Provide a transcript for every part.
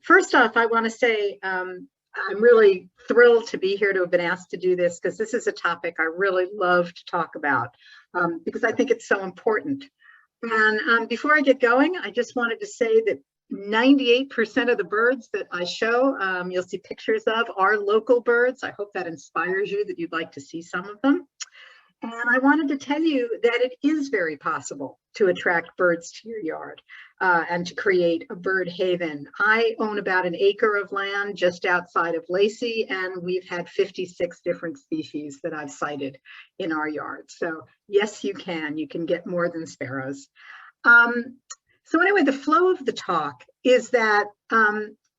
First off, I want to say I'm really thrilled to be here, to have been asked to do this, because this is a topic I really love to talk about, because I think it's so important. And before I get going, I just wanted to say that 98% of the birds that I show, you'll see pictures of, are local birds. I hope that inspires you, that you'd like to see some of them. And I wanted to tell you that it is very possible to attract birds to your yard and to create a bird haven. I own about an acre of land just outside of Lacey, and we've had 56 different species that I've sighted in our yard. So yes, you can get more than sparrows. So anyway, the flow of the talk is that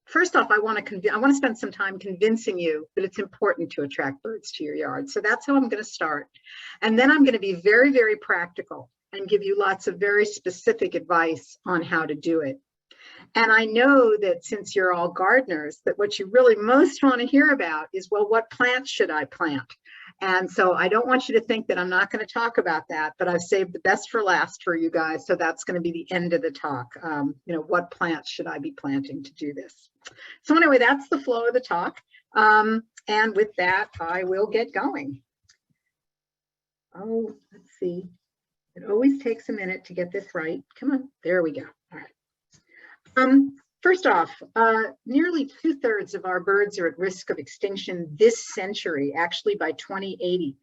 first off, I want to spend some time convincing you that it's important to attract birds to your yard. So that's how I'm going to start. And then I'm going to be very, very practical and give you lots of very specific advice on how to do it. And I know that since you're all gardeners, that what you really most want to hear about is, well, what plants should I plant? And so I don't want you to think that I'm not going to talk about that, but I've saved the best for last for you guys. So that's going to be the end of the talk. What plants should I be planting to do this? So anyway, that's the flow of the talk. And with that, I will get going. Oh, let's see. It always takes a minute to get this right. Come on, there we go. All right. First off, nearly 2/3 of our birds are at risk of extinction this century, actually by 2080.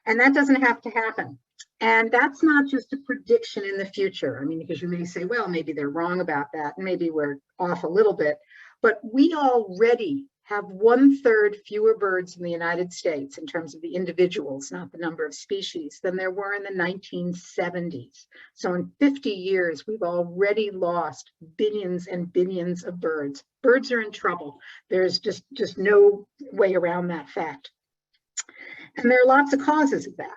And that doesn't have to happen. And that's not just a prediction in the future. I mean, because you may say, well, maybe they're wrong about that, and maybe we're off a little bit. But we already have 1/3 fewer birds in the United States in terms of the individuals, not the number of species, than there were in the 1970s. So in 50 years, we've already lost billions and billions of birds. Birds are in trouble. There's just no way around that fact. And there are lots of causes of that.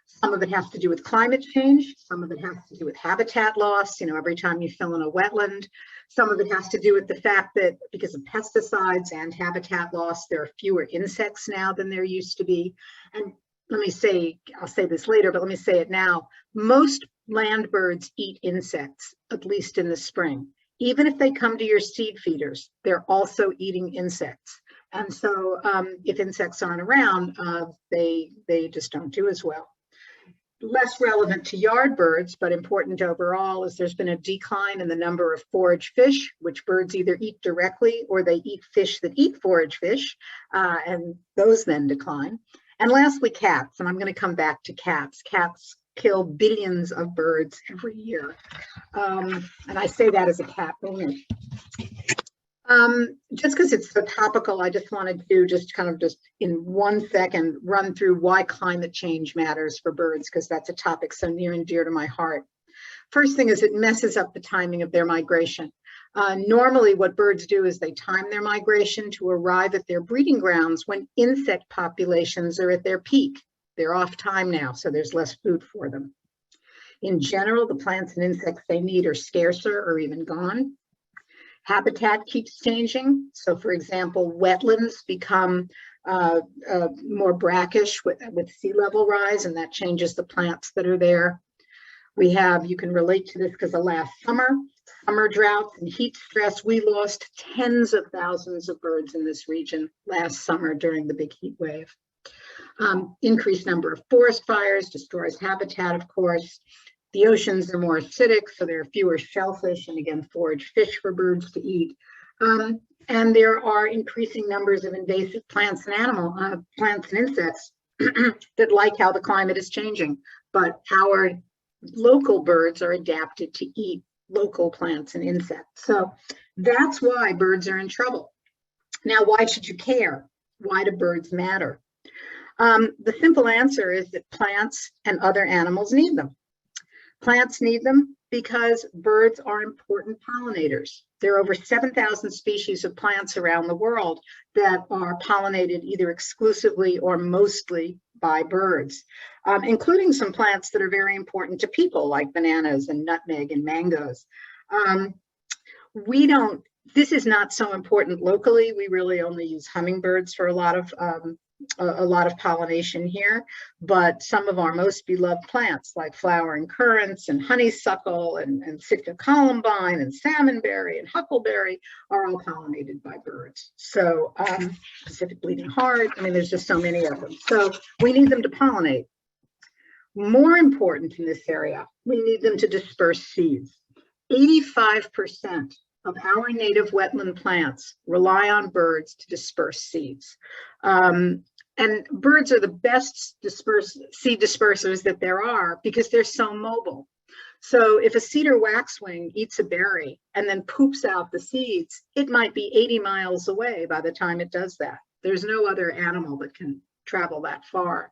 Some of it has to do with climate change. Some of it has to do with habitat loss. Every time you fill in a wetland. Some of it has to do with the fact that because of pesticides and habitat loss, there are fewer insects now than there used to be. And let me say, I'll say this later, but let me say it now. Most land birds eat insects, at least in the spring. Even if they come to your seed feeders, they're also eating insects. And so if insects aren't around, they just don't do as well. Less relevant to yard birds, but important overall, is there's been a decline in the number of forage fish, which birds either eat directly or they eat fish that eat forage fish, and those then decline. And lastly, cats, and I'm going to come back to cats. Cats kill billions of birds every year. And I say that as a cat owner. Just because it's so topical, I just wanted to just in 1 second run through why climate change matters for birds, because that's a topic so near and dear to my heart. First thing is it messes up the timing of their migration. Normally what birds do is they time their migration to arrive at their breeding grounds when insect populations are at their peak. They're off time now, so there's less food for them. In general, the plants and insects they need are scarcer or even gone. Habitat keeps changing. So for example, wetlands become more brackish with sea level rise, and that changes the plants that are there. You can relate to this because of last summer droughts and heat stress, we lost tens of thousands of birds in this region last summer during the big heat wave. Increased number of forest fires destroys habitat, of course. The oceans are more acidic, so there are fewer shellfish and again, forage fish for birds to eat. And there are increasing numbers of invasive plants and insects that like how the climate is changing, but our local birds are adapted to eat local plants and insects. So that's why birds are in trouble. Now, why should you care? Why do birds matter? The simple answer is that plants and other animals need them. Plants need them because birds are important pollinators. There are over 7,000 species of plants around the world that are pollinated either exclusively or mostly by birds, including some plants that are very important to people like bananas and nutmeg and mangoes. This is not so important locally. We really only use hummingbirds for a lot of a lot of pollination here, but some of our most beloved plants like flowering currants and honeysuckle and Sitka columbine and salmonberry and huckleberry are all pollinated by birds. So Pacific bleeding heart, I mean, there's just so many of them. So we need them to pollinate. More important in this area, we need them to disperse seeds. 85% of our native wetland plants rely on birds to disperse seeds. And birds are the best seed dispersers that there are because they're so mobile. So if a cedar waxwing eats a berry and then poops out the seeds, it might be 80 miles away by the time it does that. There's no other animal that can travel that far.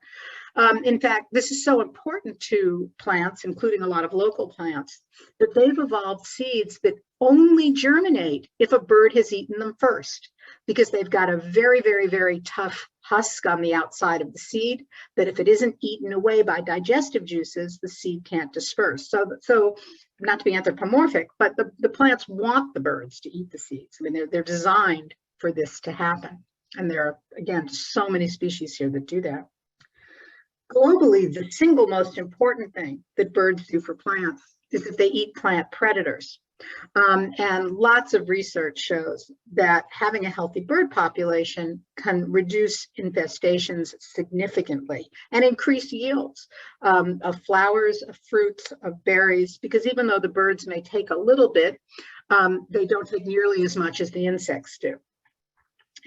In fact, this is so important to plants, including a lot of local plants, that they've evolved seeds that only germinate if a bird has eaten them first, because they've got a very, very, very tough husk on the outside of the seed that if it isn't eaten away by digestive juices, the seed can't disperse. So not to be anthropomorphic, but the plants want the birds to eat the seeds. I mean, they're designed for this to happen. And there are, again, so many species here that do that. Globally, the single most important thing that birds do for plants is that they eat plant predators. And lots of research shows that having a healthy bird population can reduce infestations significantly and increase yields of flowers, of fruits, of berries, because even though the birds may take a little bit, they don't take nearly as much as the insects do.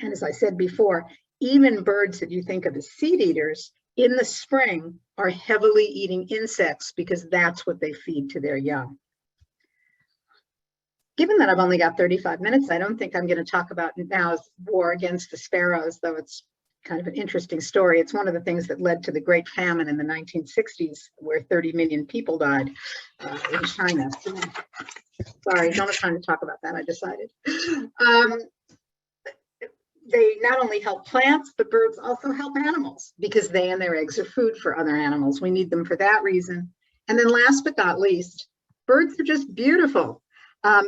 And as I said before, even birds that you think of as seed eaters in the spring are heavily eating insects because that's what they feed to their young. Given that I've only got 35 minutes, I don't think I'm going to talk about now's war against the sparrows, though it's kind of an interesting story. It's one of the things that led to the Great Famine in the 1960s, where 30 million people died in China. So, sorry, don't have time to talk about that, I decided. They not only help plants, but birds also help animals because they and their eggs are food for other animals. We need them for that reason. And then last but not least, birds are just beautiful.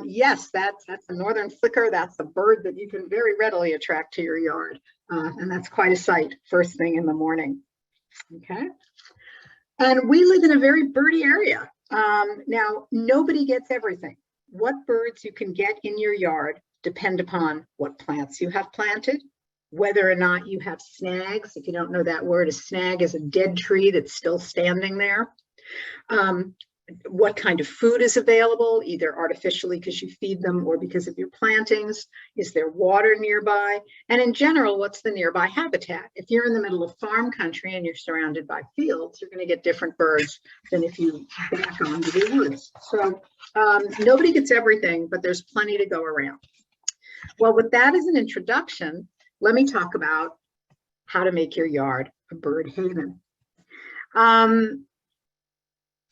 Yes, that's a northern flicker. That's a bird that you can very readily attract to your yard. And that's quite a sight first thing in the morning. Okay. And we live in a very birdy area. Now, nobody gets everything. What birds you can get in your yard depend upon what plants you have planted, whether or not you have snags. If you don't know that word, a snag is a dead tree that's still standing there. What kind of food is available, either artificially because you feed them or because of your plantings. Is there water nearby? And in general, what's the nearby habitat? If you're in the middle of farm country and you're surrounded by fields, you're going to get different birds than if you back onto the woods. So nobody gets everything, but there's plenty to go around. Well, with that as an introduction, let me talk about how to make your yard a bird haven.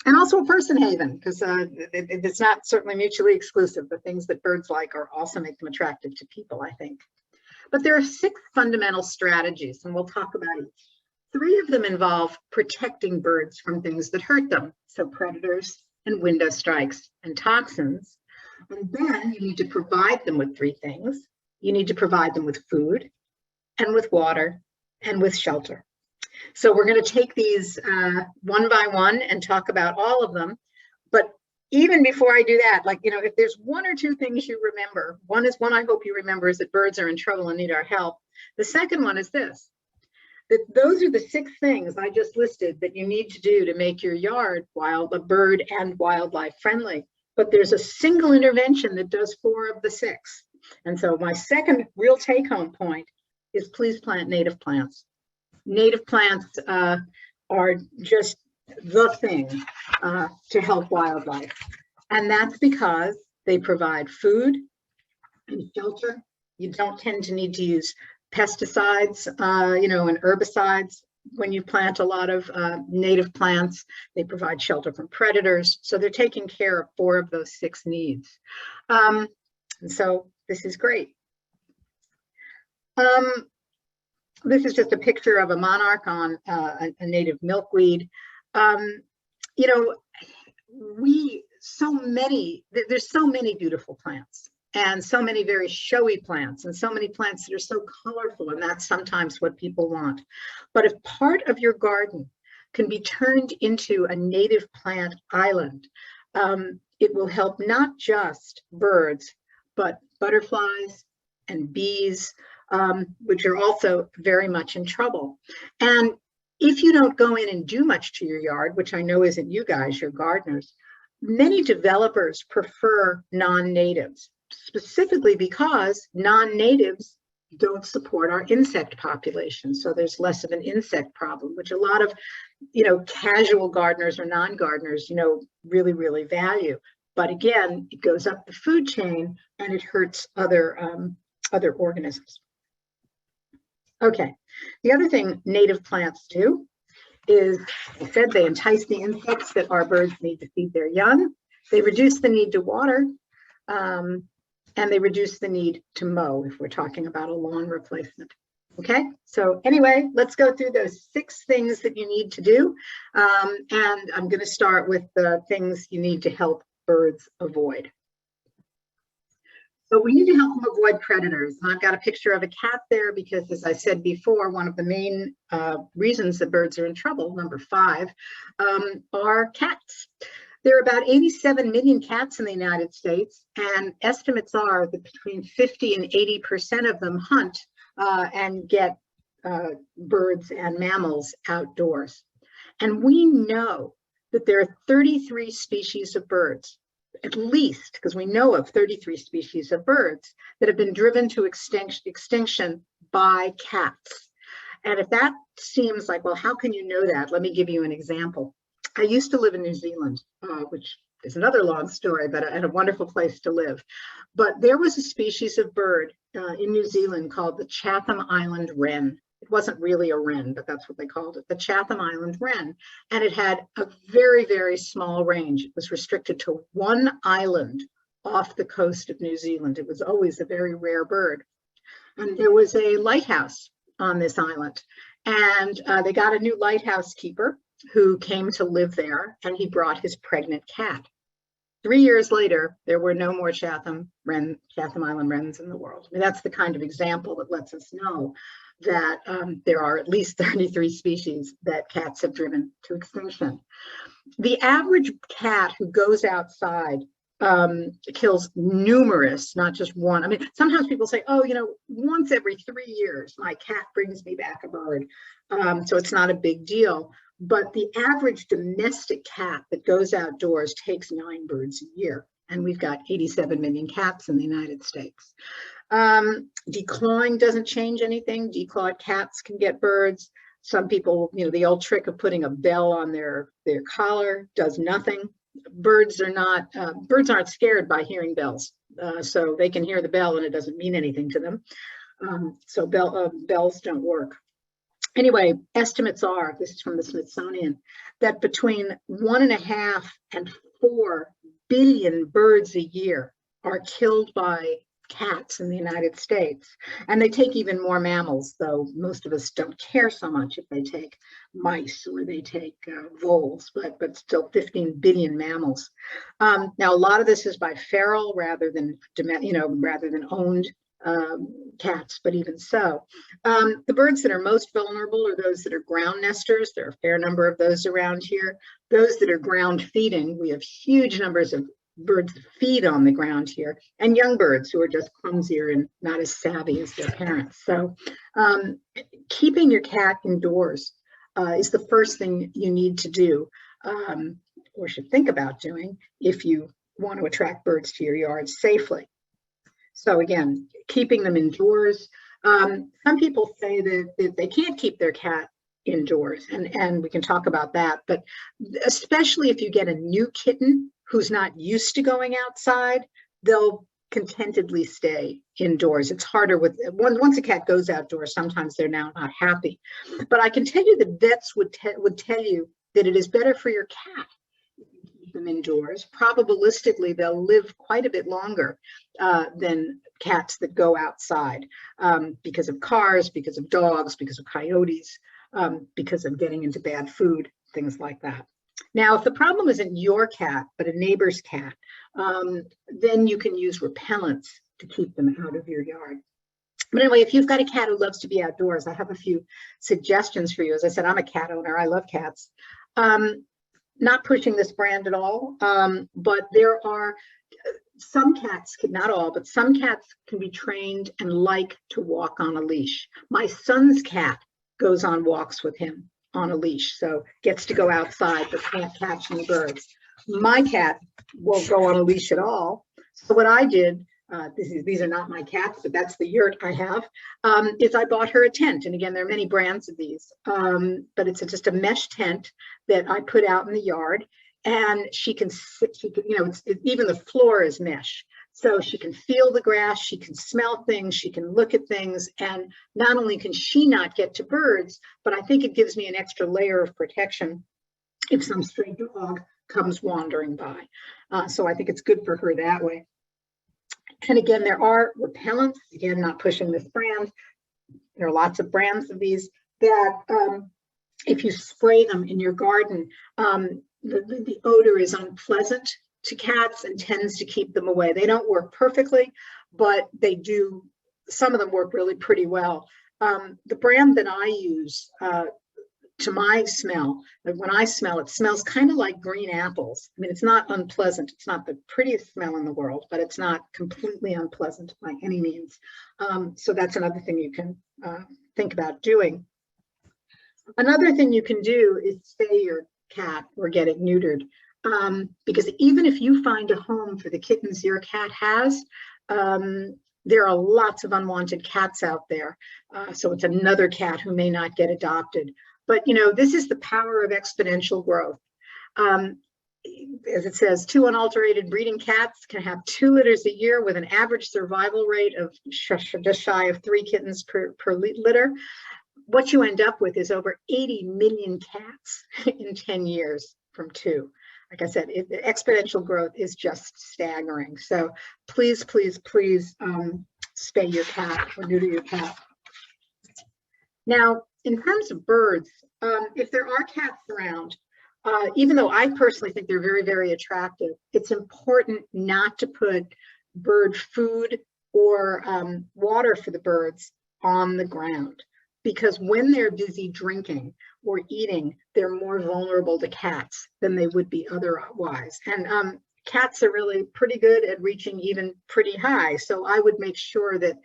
And also a person haven, because it's not certainly mutually exclusive. The things that birds like are also make them attractive to people, I think. But there are 6 fundamental strategies, and we'll talk about each. 3 of them involve protecting birds from things that hurt them, so predators and window strikes and toxins. And then you need to provide them with 3 things. You need to provide them with food and with water and with shelter. So we're going to take these one by one and talk about all of them. But even before I do that, like, you know, if there's 1 or 2 things you remember, one I hope you remember is that birds are in trouble and need our help. The second one is this, that those are the 6 things I just listed that you need to do to make your yard bird and wildlife friendly. But there's a single intervention that does 4 of the 6. And so my second real take-home point is please plant native plants. Native plants are just the thing to help wildlife. And that's because they provide food and shelter. You don't tend to need to use pesticides, and herbicides when you plant a lot of native plants. They provide shelter from predators. So they're taking care of 4 of those 6 needs. And so this is great. This is just a picture of a monarch on a native milkweed. There's so many beautiful plants. and so many very showy plants, and so many plants that are so colorful, and that's sometimes what people want. But if part of your garden can be turned into a native plant island, it will help not just birds, but butterflies and bees, which are also very much in trouble. And if you don't go in and do much to your yard, which I know isn't you guys, you're gardeners, many developers prefer non-natives, specifically because non-natives don't support our insect population. So there's less of an insect problem, which a lot of, casual gardeners or non-gardeners, really, really value. But again, it goes up the food chain and it hurts other organisms. Okay, the other thing native plants do is, I said, they entice the insects that our birds need to feed their young. They reduce the need to water, and they reduce the need to mow if we're talking about a lawn replacement. Okay, so anyway, let's go through those 6 things that you need to do. And I'm going to start with the things you need to help birds avoid. So we need to help them avoid predators. And I've got a picture of a cat there because, as I said before, one of the main reasons that birds are in trouble, number 5, are cats. There are about 87 million cats in the United States, and estimates are that between 50 and 80% of them hunt and get birds and mammals outdoors. And we know that there are 33 species of birds, at least, because we know of 33 species of birds that have been driven to extinction by cats. And if that seems like, well, how can you know that? Let me give you an example. I used to live in New Zealand, which is another long story, but a wonderful place to live. But there was a species of bird in New Zealand called the Chatham Island wren. It wasn't really a wren, but that's what they called it, the Chatham Island wren. And it had a very, very small range. It was restricted to one island off the coast of New Zealand. It was always a very rare bird. And there was a lighthouse on this island. And they got a new lighthouse keeper who came to live there, and he brought his pregnant cat. 3 years later, there were no more Chatham Island wrens in the world. I mean, that's the kind of example that lets us know that there are at least 33 species that cats have driven to extinction. The average cat who goes outside kills numerous, not just one. I mean, sometimes people say, oh, once every 3 years, my cat brings me back a bird. So it's not a big deal. But the average domestic cat that goes outdoors takes 9 birds a year. And we've got 87 million cats in the United States. Declawing doesn't change anything. Declawed cats can get birds. Some people, the old trick of putting a bell on their collar does nothing. Birds aren't scared by hearing bells. So they can hear the bell and it doesn't mean anything to them. So bells don't work. Anyway, estimates are, this is from the Smithsonian, that between 1.5 and 4 billion birds a year are killed by cats in the United States. And they take even more mammals, though most of us don't care so much if they take mice or they take voles, but still 15 billion mammals. Now, a lot of this is by feral rather than owned cats, but even so. The birds that are most vulnerable are those that are ground nesters. There are a fair number of those around here. Those that are ground feeding, we have huge numbers of birds that feed on the ground here, and young birds who are just clumsier and not as savvy as their parents. So keeping your cat indoors is the first thing you need to do, or should think about doing, if you want to attract birds to your yard safely. So again, keeping them indoors. Some people say that they can't keep their cat indoors, and we can talk about that, but especially if you get a new kitten who's not used to going outside, they'll contentedly stay indoors. It's harder once a cat goes outdoors, sometimes they're now not happy. But I can tell you that vets would tell you that it is better for your cat if you keep them indoors. Probabilistically, they'll live quite a bit longer than cats that go outside because of cars, because of dogs, because of coyotes, because of getting into bad food, things like that. Now, if the problem isn't your cat, but a neighbor's cat, then you can use repellents to keep them out of your yard. But anyway, if you've got a cat who loves to be outdoors, I have a few suggestions for you. As I said, I'm a cat owner. I love cats. Not pushing this brand at all, but there are some cats, not all, but some cats can be trained and like to walk on a leash. My son's cat goes on walks with him on a leash, so gets to go outside but can't catch any birds. My cat won't go on a leash at all. So what I did, these are not my cats, but that's the yurt I have, is I bought her a tent. And again, there are many brands of these, but it's just a mesh tent that I put out in the yard. And she can sit, even the floor is mesh. So she can feel the grass, she can smell things, she can look at things. And not only can she not get to birds, but I think it gives me an extra layer of protection if some stray dog comes wandering by. So I think it's good for her that way. And again, there are repellents, again, not pushing this brand. There are lots of brands of these that if you spray them in your garden, the odor is unpleasant to cats and tends to keep them away. They don't work perfectly, but they do, some of them work really pretty well. The brand that I use, to my smell, when I smell, it smells kind of like green apples. I mean, it's not unpleasant. It's not the prettiest smell in the world, but it's not completely unpleasant by any means. So that's another thing you can think about doing. Another thing you can do is spay your cat or get it neutered, because even if you find a home for the kittens your cat has, there are lots of unwanted cats out there. So it's another cat who may not get adopted. But this is the power of exponential growth. As it says, 2 unalterated breeding cats can have 2 litters a year with an average survival rate of just shy of 3 kittens per litter. What you end up with is over 80 million cats in 10 years from 2. Like I said, exponential growth is just staggering. So please, please, please spay your cat or neuter your cat. Now, in terms of birds, if there are cats around, even though I personally think they're very, very attractive, it's important not to put bird food or water for the birds on the ground. Because when they're busy drinking or eating, they're more vulnerable to cats than they would be otherwise. And cats are really pretty good at reaching even pretty high. So I would make sure that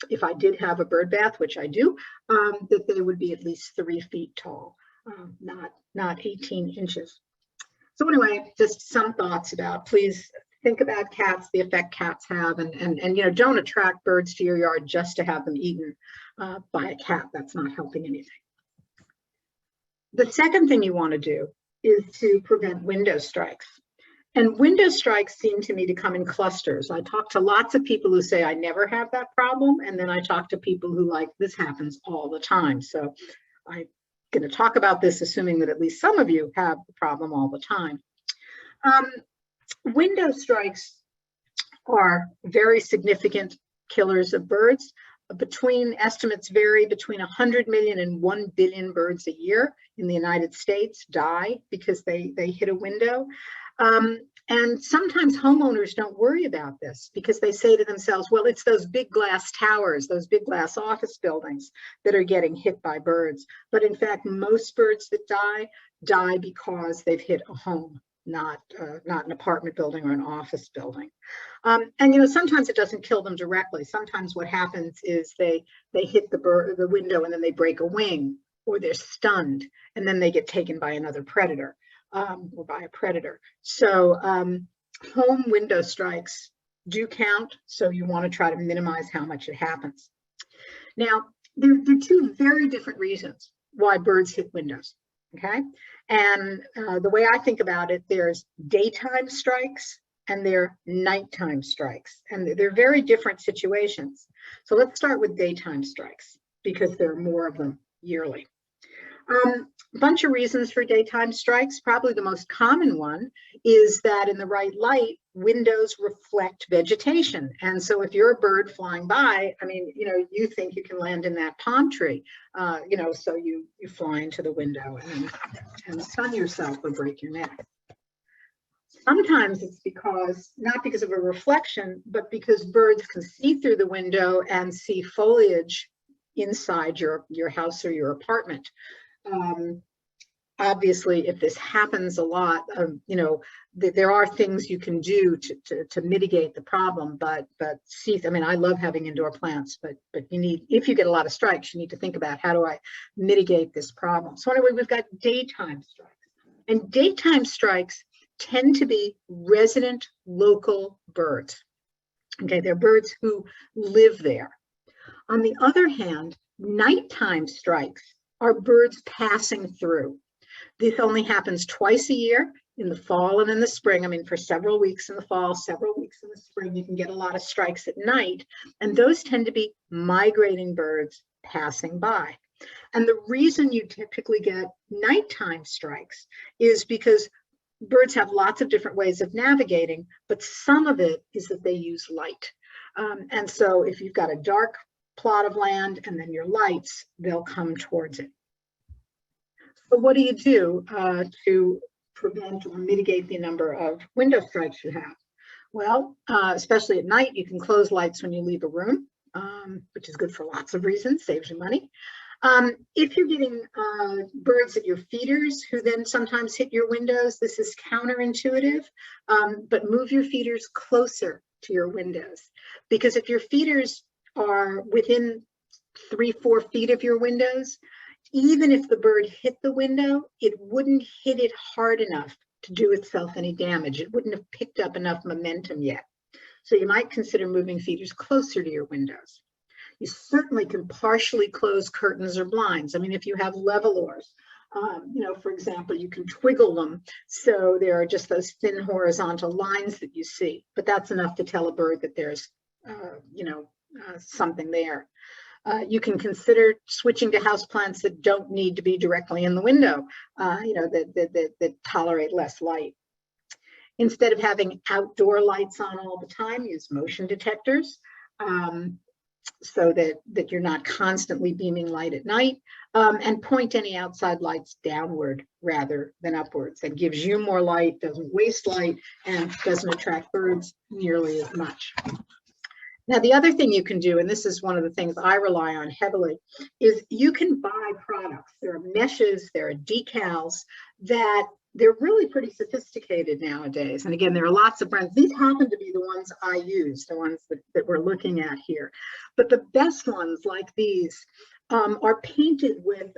if I did have a bird bath, which I do, that they would be at least 3 feet tall, not 18 inches. So anyway, just some thoughts about, please think about cats, the effect cats have, and don't attract birds to your yard just to have them eaten by a cat. That's not helping anything. The second thing you want to do is to prevent window strikes. And window strikes seem to me to come in clusters. I talk to lots of people who say, I never have that problem. And then I talk to people who this happens all the time. So I'm going to talk about this, assuming that at least some of you have the problem all the time. Window strikes are very significant killers of birds. Estimates vary between 100 million and 1 billion birds a year in the United States die because they hit a window. And sometimes homeowners don't worry about this because they say to themselves, well, it's those big glass towers, those big glass office buildings that are getting hit by birds. But in fact, most birds that die because they've hit a home, not an apartment building or an office building. And sometimes it doesn't kill them directly. Sometimes what happens is they hit the window and then they break a wing, or they're stunned, and then they get taken by another predator. Or by a predator. So home window strikes do count, so you want to try to minimize how much it happens. Now, there are 2 very different reasons why birds hit windows, okay? And the way I think about it, there's daytime strikes and there are nighttime strikes, and they're very different situations. So let's start with daytime strikes because there are more of them yearly. Bunch of reasons for daytime strikes. Probably the most common one is that in the right light, windows reflect vegetation. And so if you're a bird flying by, I mean, you think you can land in that palm tree, so you fly into the window and sun yourself or break your neck. Sometimes it's not because of a reflection, but because birds can see through the window and see foliage inside your house or your apartment. Obviously, if this happens a lot, there are things you can do to mitigate the problem. But see, I mean, I love having indoor plants, but if you get a lot of strikes, you need to think about, how do I mitigate this problem? So anyway, we've got daytime strikes, and daytime strikes tend to be resident local birds. Okay, they're birds who live there. On the other hand, nighttime strikes are birds passing through. This only happens twice a year, in the fall and in the spring. I mean, for several weeks in the fall, several weeks in the spring, you can get a lot of strikes at night. And those tend to be migrating birds passing by. And the reason you typically get nighttime strikes is because birds have lots of different ways of navigating, but some of it is that they use light. And so if you've got a dark plot of land and then your lights, they'll come towards it. So what do you do to prevent or mitigate the number of window strikes you have? Well, especially at night, you can close lights when you leave a room, which is good for lots of reasons, saves you money. If you're getting birds at your feeders who then sometimes hit your windows, this is counterintuitive, but move your feeders closer to your windows. Because if your feeders are within 3-4 feet of your windows, even if the bird hit the window, it wouldn't hit it hard enough to do itself any damage. It wouldn't have picked up enough momentum yet. So you might consider moving feeders closer to your windows. You certainly can partially close curtains or blinds. I mean, if you have levelers, for example, you can twiggle them so there are just those thin horizontal lines that you see. But that's enough to tell a bird that there's, something there. You can consider switching to houseplants that don't need to be directly in the window, that tolerate less light. Instead of having outdoor lights on all the time, use motion detectors so that you're not constantly beaming light at night, and point any outside lights downward rather than upwards. That gives you more light, doesn't waste light, and doesn't attract birds nearly as much. Now, the other thing you can do, and this is one of the things I rely on heavily, is you can buy products. There are meshes, there are decals that they're really pretty sophisticated nowadays. And again, there are lots of brands. These happen to be the ones I use, the ones that we're looking at here. But the best ones like these are painted with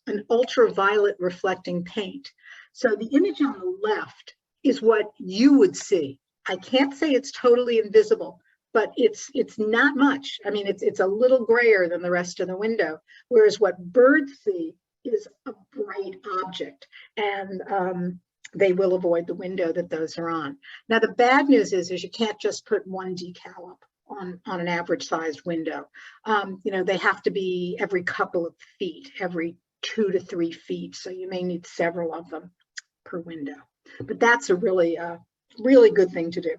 an ultraviolet reflecting paint. So the image on the left is what you would see. I can't say it's totally invisible, but it's not much. I mean, it's a little grayer than the rest of the window, whereas what birds see is a bright object, and they will avoid the window that those are on. Now, the bad news is you can't just put one decal up on an average sized window. They have to be every couple of feet, every 2 to 3 feet. So you may need several of them per window, but that's a really good thing to do.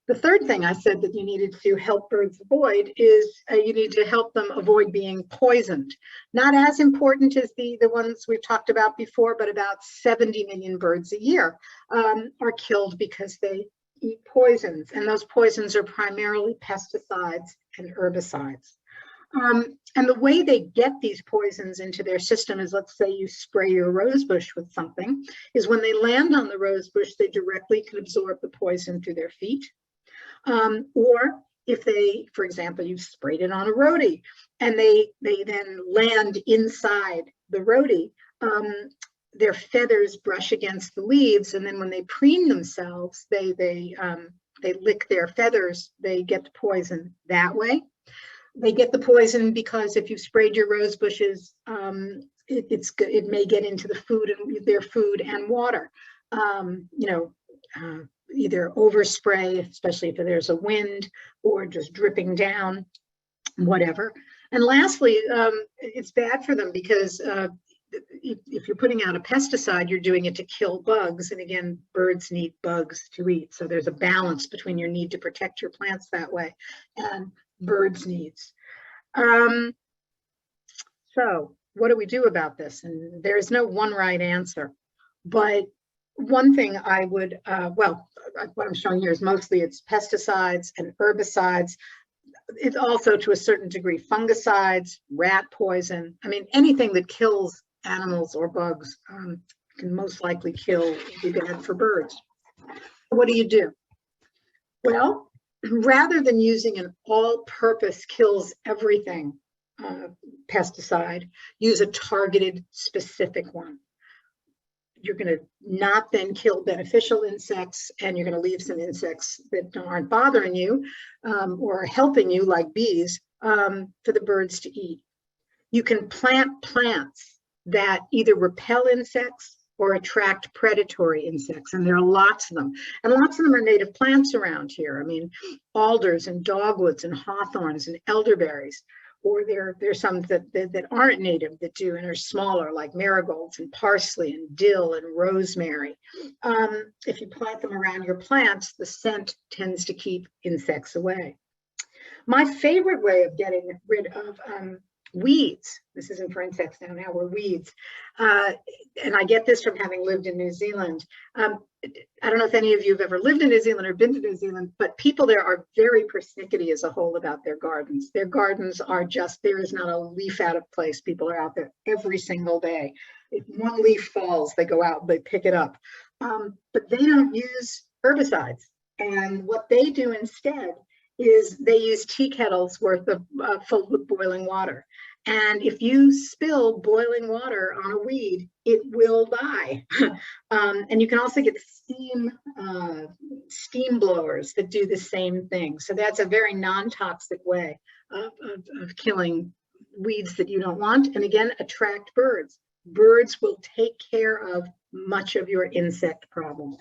The third thing I said that you needed to help birds avoid is you need to help them avoid being poisoned. Not as important as the ones we've talked about before, but about 70 million birds a year are killed because they eat poisons. And those poisons are primarily pesticides and herbicides. And the way they get these poisons into their system is, let's say you spray your rose bush with something, is when they land on the rose bush, they directly can absorb the poison through their feet. Or if they, for example, you've sprayed it on a rhodie and they then land inside the rhodie, their feathers brush against the leaves, and then when they preen themselves, they lick their feathers, they get the poison that way. They get the poison because if you've sprayed your rose bushes, it may get into the food and their food and water. Either overspray, especially if there's a wind, or just dripping down, whatever. And lastly, it's bad for them because if you're putting out a pesticide, you're doing it to kill bugs. And again, birds need bugs to eat. So there's a balance between your need to protect your plants that way and birds' needs. So what do we do about this? And there is no one right answer. But one thing I would, well, what I'm showing here is mostly it's pesticides and herbicides. It's also to a certain degree fungicides, rat poison. I mean, anything that kills animals or bugs can most likely be bad for birds. What do? Well, rather than using an all-purpose kills everything pesticide, use a targeted specific one. You're going to not then kill beneficial insects, and you're going to leave some insects that aren't bothering you or helping you, like bees, for the birds to eat. You can plant plants that either repel insects or attract predatory insects, and there are lots of them. And lots of them are native plants around here. I mean, alders and dogwoods and hawthorns and elderberries. Or there's some that aren't native that do and are smaller, like marigolds and parsley and dill and rosemary. If you plant them around your plants, the scent tends to keep insects away. My favorite way of getting rid of weeds, this isn't for insects now we're weeds, and I get this from having lived in New Zealand. I don't know if any of you have ever lived in New Zealand or been to New Zealand, but people there are very persnickety as a whole about their gardens. Their gardens are just, there is not a leaf out of place. People are out there every single day. If one leaf falls, they go out, they pick it up. But they don't use herbicides. And what they do instead is they use tea kettles worth of full with boiling water. And if you spill boiling water on a weed, it will die. And you can also get steam blowers that do the same thing. So that's a very non-toxic way of killing weeds that you don't want. And again, attract birds. Birds will take care of much of your insect problem.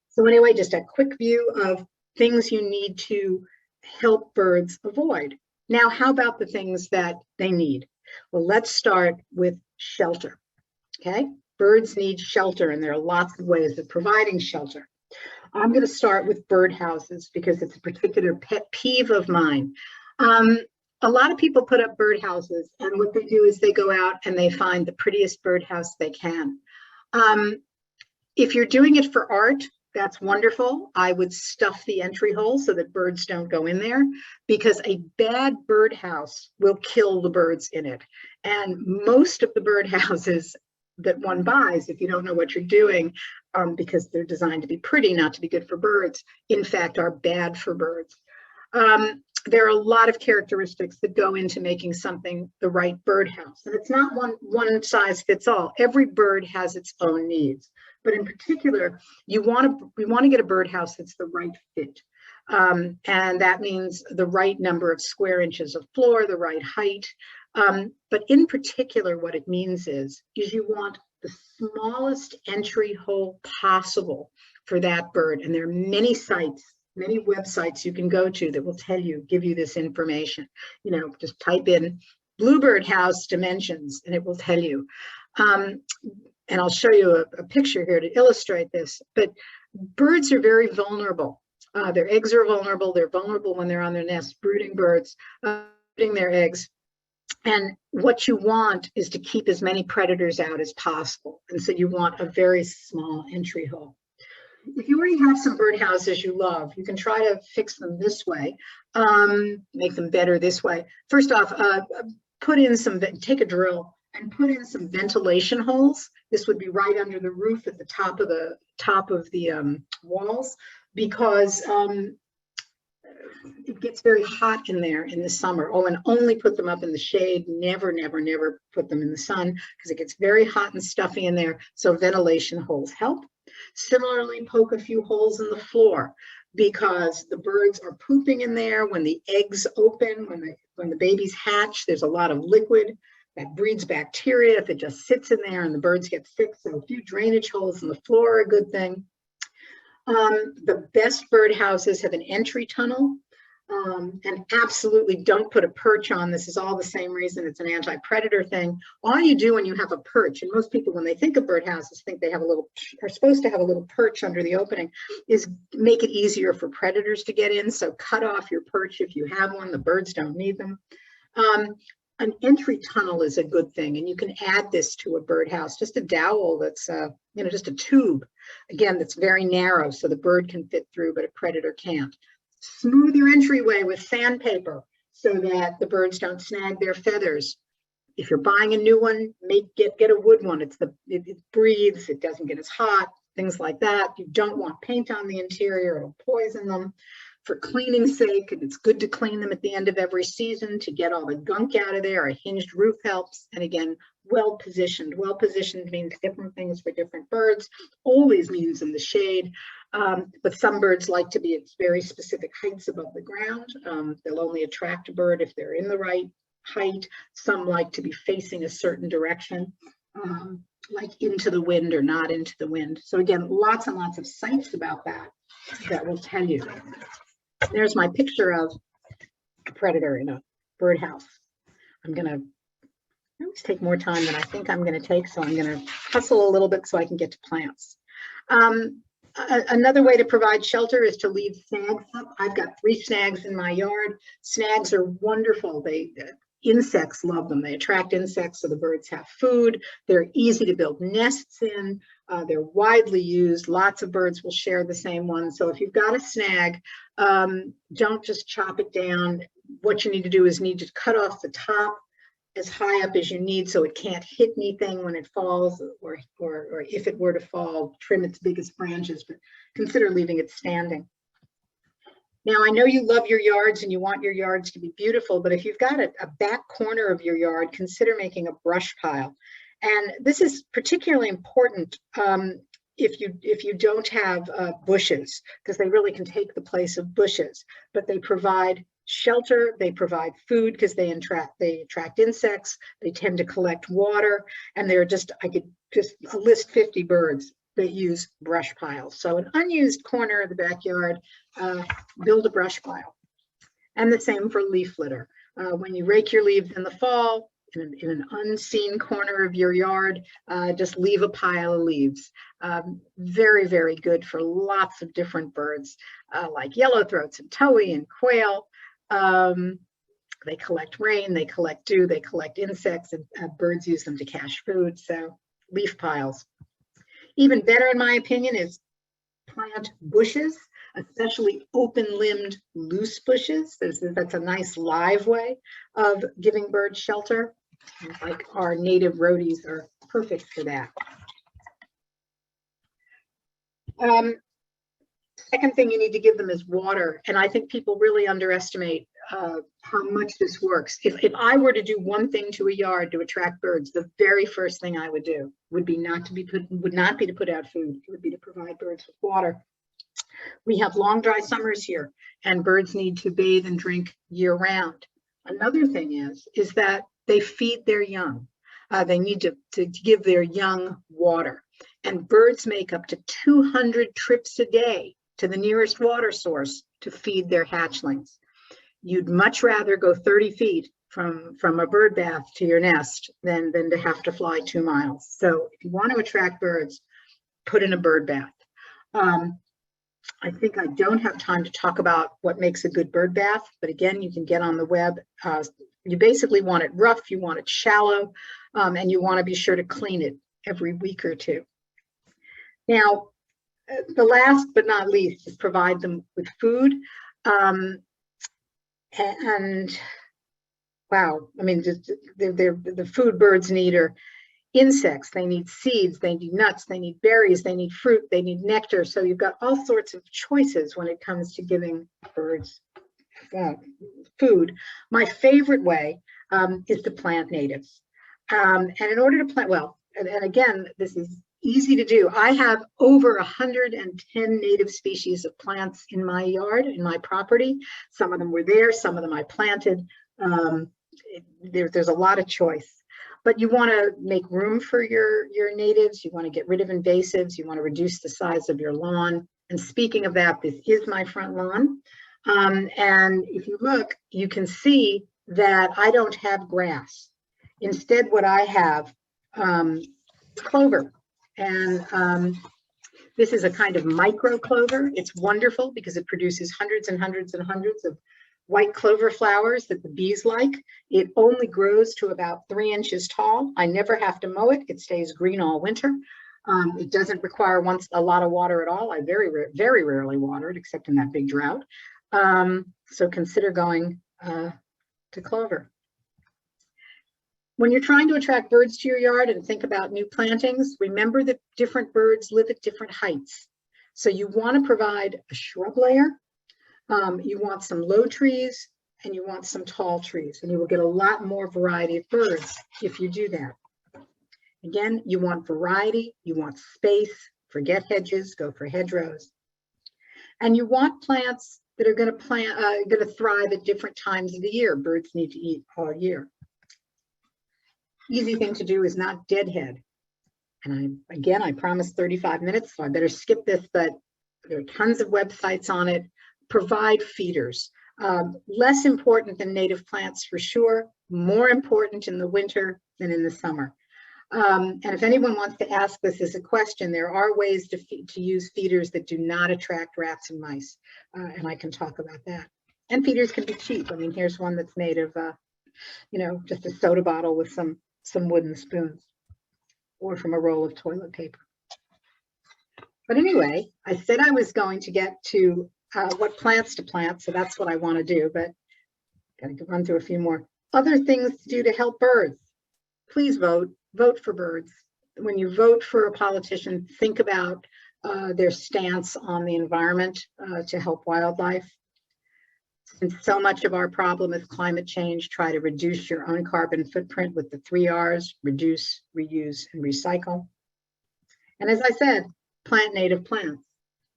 So anyway, just a quick view of things you need to help birds avoid. Now, how about the things that they need? Well, let's start with shelter, okay? Birds need shelter, and there are lots of ways of providing shelter. I'm going to start with birdhouses because it's a particular pet peeve of mine. A lot of people put up birdhouses, and what they do is they go out and they find the prettiest birdhouse they can. If you're doing it for art, that's wonderful. I would stuff the entry hole so that birds don't go in there, because a bad birdhouse will kill the birds in it. And most of the birdhouses that one buys, if you don't know what you're doing, because they're designed to be pretty, not to be good for birds, in fact, are bad for birds. There are a lot of characteristics that go into making something the right birdhouse. And it's not one size fits all. Every bird has its own needs. But in particular, we want to get a birdhouse that's the right fit. And that means the right number of square inches of floor, the right height. But in particular, what it means is you want the smallest entry hole possible for that bird. And there are many sites, many websites you can go to that will give you this information. You know, just type in bluebird house dimensions and it will tell you. And I'll show you a picture here to illustrate this, but birds are very vulnerable. Their eggs are vulnerable. They're vulnerable when they're on their nest, brooding birds, putting their eggs. And what you want is to keep as many predators out as possible. And so you want a very small entry hole. If you already have some birdhouses you love, you can try to fix them this way, make them better this way. First off, take a drill and put in some ventilation holes. This would be right under the roof at the top of the walls, because it gets very hot in there in the summer. Oh, and only put them up in the shade. Never, never, never put them in the sun, because it gets very hot and stuffy in there. So ventilation holes help. Similarly, poke a few holes in the floor, because the birds are pooping in there when the eggs open, when the babies hatch. There's a lot of liquid that breeds bacteria if it just sits in there and the birds get sick. So a few drainage holes in the floor are a good thing. The best birdhouses have an entry tunnel. And absolutely don't put a perch on. This is all the same reason it's an anti-predator thing. All you do when you have a perch, and most people when they think of birdhouses think they have are supposed to have a little perch under the opening, is make it easier for predators to get in. So cut off your perch if you have one. The birds don't need them. An entry tunnel is a good thing, and you can add this to a birdhouse, just a dowel that's, just a tube, again, that's very narrow so the bird can fit through, but a predator can't. Smooth your entryway with sandpaper so that the birds don't snag their feathers. If you're buying a new one, get a wood one. It breathes, it doesn't get as hot, things like that. You don't want paint on the interior, it'll poison them. For cleaning's sake, and it's good to clean them at the end of every season to get all the gunk out of there. A hinged roof helps. And again, well positioned. Well positioned means different things for different birds. Always means in the shade. But some birds like to be at very specific heights above the ground. They'll only attract a bird if they're in the right height. Some like to be facing a certain direction, like into the wind or not into the wind. So again, lots and lots of sites about that will tell you. There's my picture of a predator in a birdhouse. I always take more time than I think I'm going to take, so I'm going to hustle a little bit so I can get to plants. Another way to provide shelter is to leave snags up. I've got 3 snags in my yard. Snags are wonderful. Insects love them. They attract insects, so the birds have food. They're easy to build nests in. They're widely used. Lots of birds will share the same one. So if you've got a snag, don't just chop it down. What you need to do is to cut off the top as high up as you need so it can't hit anything when it falls, or if it were to fall, trim its biggest branches, but consider leaving it standing. Now, I know you love your yards and you want your yards to be beautiful, but if you've got a back corner of your yard, consider making a brush pile. And this is particularly important if you don't have bushes, because they really can take the place of bushes, but they provide shelter, they provide food because they attract insects, they tend to collect water, and I could just list 50 birds that use brush piles. So an unused corner of the backyard, build a brush pile. And the same for leaf litter. When you rake your leaves in the fall, in an unseen corner of your yard, just leave a pile of leaves. Very, very good for lots of different birds, like yellowthroats and towhee and quail. They collect rain, they collect dew, they collect insects, and birds use them to cache food. So leaf piles. Even better, in my opinion, is plant bushes, especially open-limbed loose bushes. That's a nice live way of giving birds shelter. Like our native rhodies are perfect for that. Second thing you need to give them is water. And I think people really underestimate how much this works. If I were to do one thing to a yard to attract birds, the very first thing I would do would not be to put out food. It would be to provide birds with water. We have long, dry summers here, and birds need to bathe and drink year round. Another thing is that they feed their young. They need to give their young water. And birds make up to 200 trips a day to the nearest water source to feed their hatchlings. You'd much rather go 30 feet from a bird bath to your nest than to have to fly 2 miles. So if you want to attract birds, put in a bird bath. I think I don't have time to talk about what makes a good bird bath, but again, you can get on the web. You basically want it rough, you want it shallow, and you want to be sure to clean it every week or 2. Now, the last but not least is provide them with food. And wow, I mean, the food birds need are insects, they need seeds, they need nuts, they need berries, they need fruit, they need nectar. So you've got all sorts of choices when it comes to giving birds food. My favorite way is to plant natives. And in order to plant, and again, this is easy to do. I have over 110 native species of plants in my yard, in my property. Some of them were there, some of them I planted. There's a lot of choice. But you want to make room for your natives. You want to get rid of invasives. You want to reduce the size of your lawn. And speaking of that, this is my front lawn. And if you look, you can see that I don't have grass. Instead, what I have clover. And this is a kind of micro clover. It's wonderful because it produces hundreds and hundreds and hundreds of white clover flowers that the bees like. It only grows to about 3 inches tall. I never have to mow it. It stays green all winter. It doesn't require a lot of water at all. I very rarely water it, except in that big drought. So consider going to clover. When you're trying to attract birds to your yard and think about new plantings, remember that different birds live at different heights. So you want to provide a shrub layer, you want some low trees, and you want some tall trees, and you will get a lot more variety of birds if you do that. Again, you want variety, you want space, forget hedges, go for hedgerows. And you want plants that are going to thrive at different times of the year. Birds need to eat all year. Easy thing to do is not deadhead. And I promised 35 minutes, so I better skip this, but there are tons of websites on it. Provide feeders. Less important than native plants for sure, more important in the winter than in the summer. And if anyone wants to ask this as a question, there are ways to use feeders that do not attract rats and mice, and I can talk about that. And feeders can be cheap. I mean, here's one that's made of, just a soda bottle with some wooden spoons, or from a roll of toilet paper. But anyway, I said I was going to get to what plants to plant, so that's what I want to do, but got to run through a few more other things to do to help birds. Please vote for birds. When you vote for a politician, think about their stance on the environment to help wildlife. Since so much of our problem is climate change, try to reduce your own carbon footprint with the 3 R's: reduce, reuse, and recycle. And as I said, plant native plants.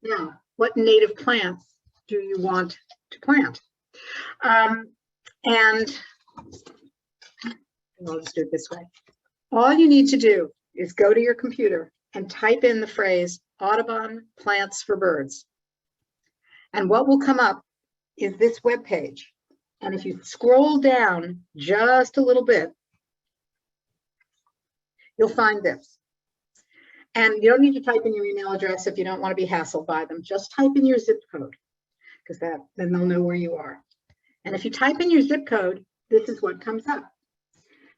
Now, what native plants do you want to plant? And I'll just do it this way. All you need to do is go to your computer and type in the phrase Audubon plants for birds. And what will come up is this web page. And if you scroll down just a little bit, you'll find this. And you don't need to type in your email address if you don't want to be hassled by them. Just type in your zip code, because then they'll know where you are. And if you type in your zip code, this is what comes up.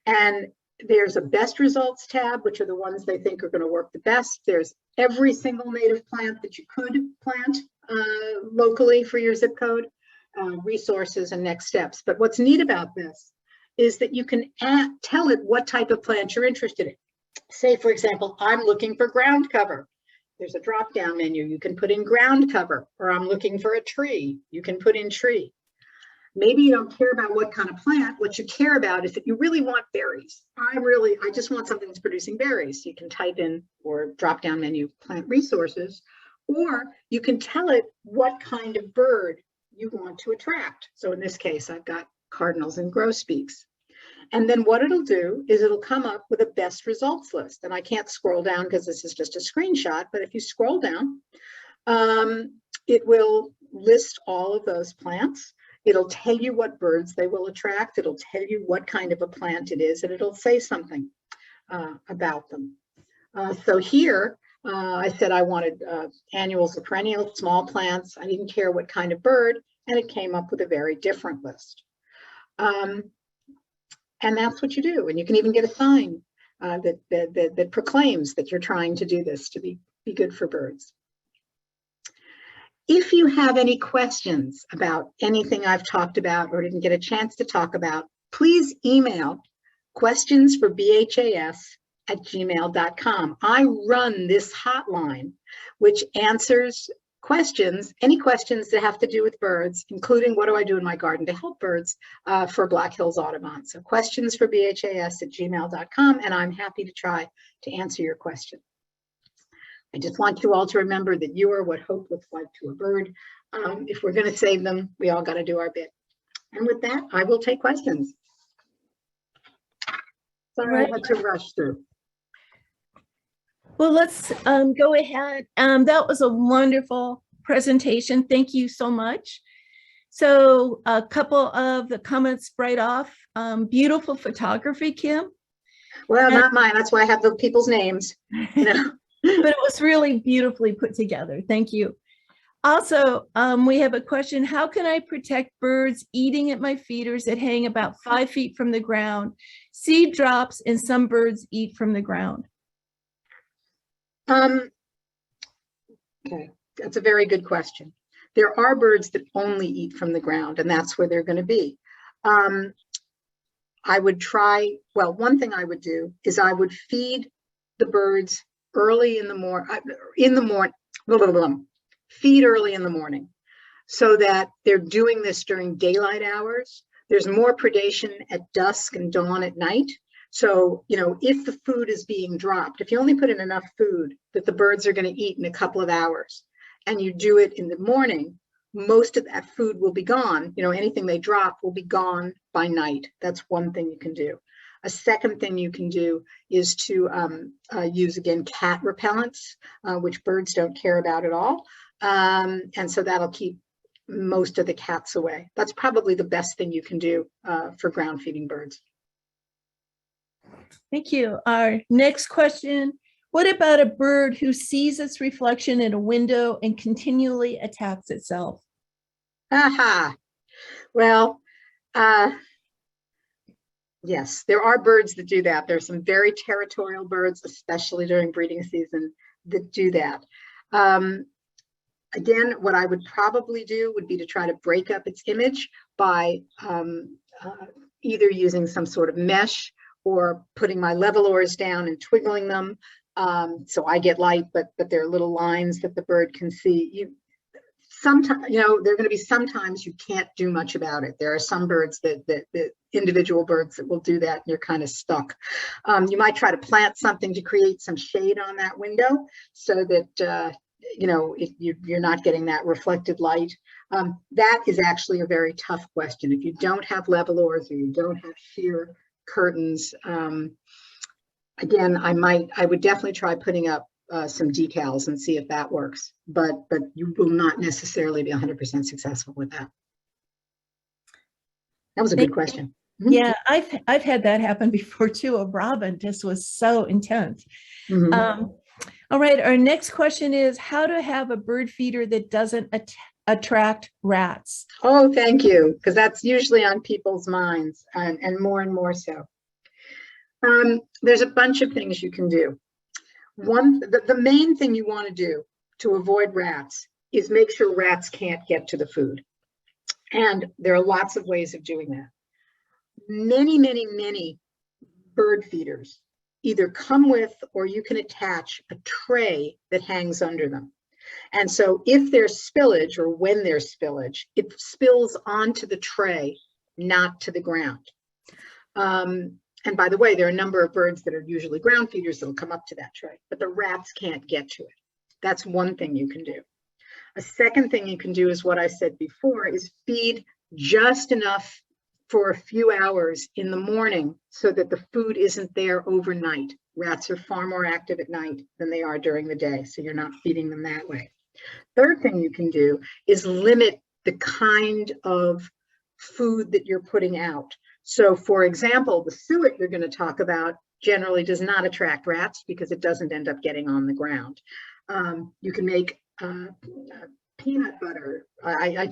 And there's a best results tab, which are the ones they think are going to work the best. There's every single native plant that you could plant locally for your zip code, resources and next steps. But what's neat about this is that you can tell it what type of plant you're interested in. Say, for example, I'm looking for ground cover. There's a drop-down menu. You can put in ground cover, or I'm looking for a tree. You can put in tree. Maybe you don't care about what kind of plant. What you care about is that you really want berries. I just want something that's producing berries. You can type in, or drop-down menu, plant resources, or you can tell it what kind of bird you want to attract. So in this case, I've got cardinals and grosbeaks. And then what it'll do is it'll come up with a best results list. And I can't scroll down because this is just a screenshot, but if you scroll down, it will list all of those plants. It'll tell you what birds they will attract. It'll tell you what kind of a plant it is, and it'll say something about them. So here, I said I wanted annuals or perennials, small plants. I didn't care what kind of bird, and it came up with a very different list. And that's what you do. And you can even get a sign that proclaims that you're trying to do this to be good for birds. If you have any questions about anything I've talked about or didn't get a chance to talk about, please email questionsforbhas@gmail.com. I run this hotline, which answers questions, any questions that have to do with birds, including what do I do in my garden to help birds for Black Hills Audubon. So questionsforbhas@gmail.com, and I'm happy to try to answer your question. I just want you all to remember that you are what hope looks like to a bird. If we're going to save them, we all got to do our bit. And with that, I will take questions. Sorry, I had to rush through. Well, let's go ahead. That was a wonderful presentation. Thank you so much. So a couple of the comments right off. Beautiful photography, Kim. Well, not mine. That's why I have the people's names, you know. But it was really beautifully put together. Thank you. Also, we have a question. How can I protect birds eating at my feeders that hang about 5 feet from the ground? Seed drops and some birds eat from the ground. Okay, that's a very good question. There are birds that only eat from the ground, and that's where they're going to be. I would try, well, one thing I would do is I would feed the birds early in the morning, feed early in the morning so that they're doing this during daylight hours. There's more predation at dusk and dawn at night. So, you know, if the food is being dropped, if you only put in enough food that the birds are going to eat in a couple of hours, and you do it in the morning, most of that food will be gone. You know, anything they drop will be gone by night. That's one thing you can do. A second thing you can do is to use, again, cat repellents, which birds don't care about at all. And so that'll keep most of the cats away. That's probably the best thing you can do for ground feeding birds. Thank you. Our next question. What about a bird who sees its reflection in a window and continually attacks itself? Aha. Well, yes, there are birds that do that. There's some very territorial birds, especially during breeding season, that do that. Again, what I would probably do would be to try to break up its image by either using some sort of mesh or putting my level oars down and twiggling them. So I get light, but there are little lines that the bird can see. Sometimes, you know, there are going to be sometimes you can't do much about it. There are some birds that individual birds that will do that, and you're kind of stuck. You might try to plant something to create some shade on that window so that you know, if you're not getting that reflected light. That is actually a very tough question. If you don't have level oars or you don't have sheer curtains, again, I would definitely try putting up some decals and see if that works, but you will not necessarily be 100% successful with that. That was a good question. Yeah, I've had that happen before too. A robin just was so intense. All right, our next question is how to have a bird feeder that doesn't attract rats. Oh, thank you, because that's usually on people's minds, and more so. There's a bunch of things you can do. The main thing you want to do to avoid rats is make sure rats can't get to the food. And there are lots of ways of doing that. Many bird feeders either come with, or you can attach a tray that hangs under them. And so if there's spillage, or when there's spillage, it spills onto the tray, not to the ground. And by the way, there are a number of birds that are usually ground feeders that'll come up to that tray, but the rats can't get to it. That's one thing you can do. A second thing you can do is what I said before, is feed just enough for a few hours in the morning so that the food isn't there overnight. Rats are far more active at night than they are during the day, so you're not feeding them that way. Third thing you can do is limit the kind of food that you're putting out. So for example, the suet you're going to talk about generally does not attract rats because it doesn't end up getting on the ground. You can make peanut butter. I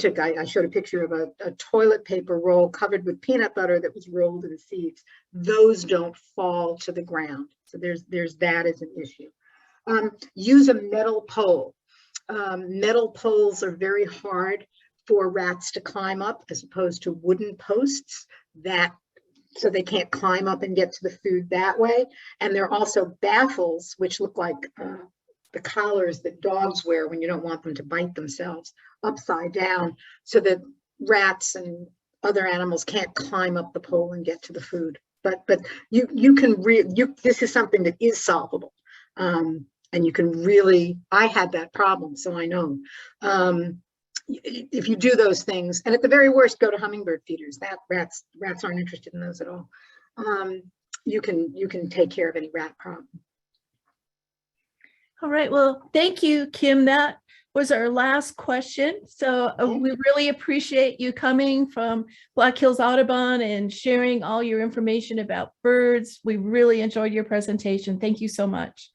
showed a picture of a toilet paper roll covered with peanut butter that was rolled in seeds. Those don't fall to the ground. So there's that as an issue. Use a metal pole. Metal poles are very hard for rats to climb up as opposed to wooden posts, so they can't climb up and get to the food that way. And there are also baffles, which look like the collars that dogs wear when you don't want them to bite themselves, upside down, so that rats and other animals can't climb up the pole and get to the food. But you can this is something that is solvable, and you can really. I had that problem, so I know. If you do those things, and at the very worst, go to hummingbird feeders. Rats aren't interested in those at all. You can take care of any rat problem. All right. Well, thank you, Kim. That was our last question. So Okay. we really appreciate you coming from Black Hills Audubon and sharing all your information about birds. We really enjoyed your presentation. Thank you so much.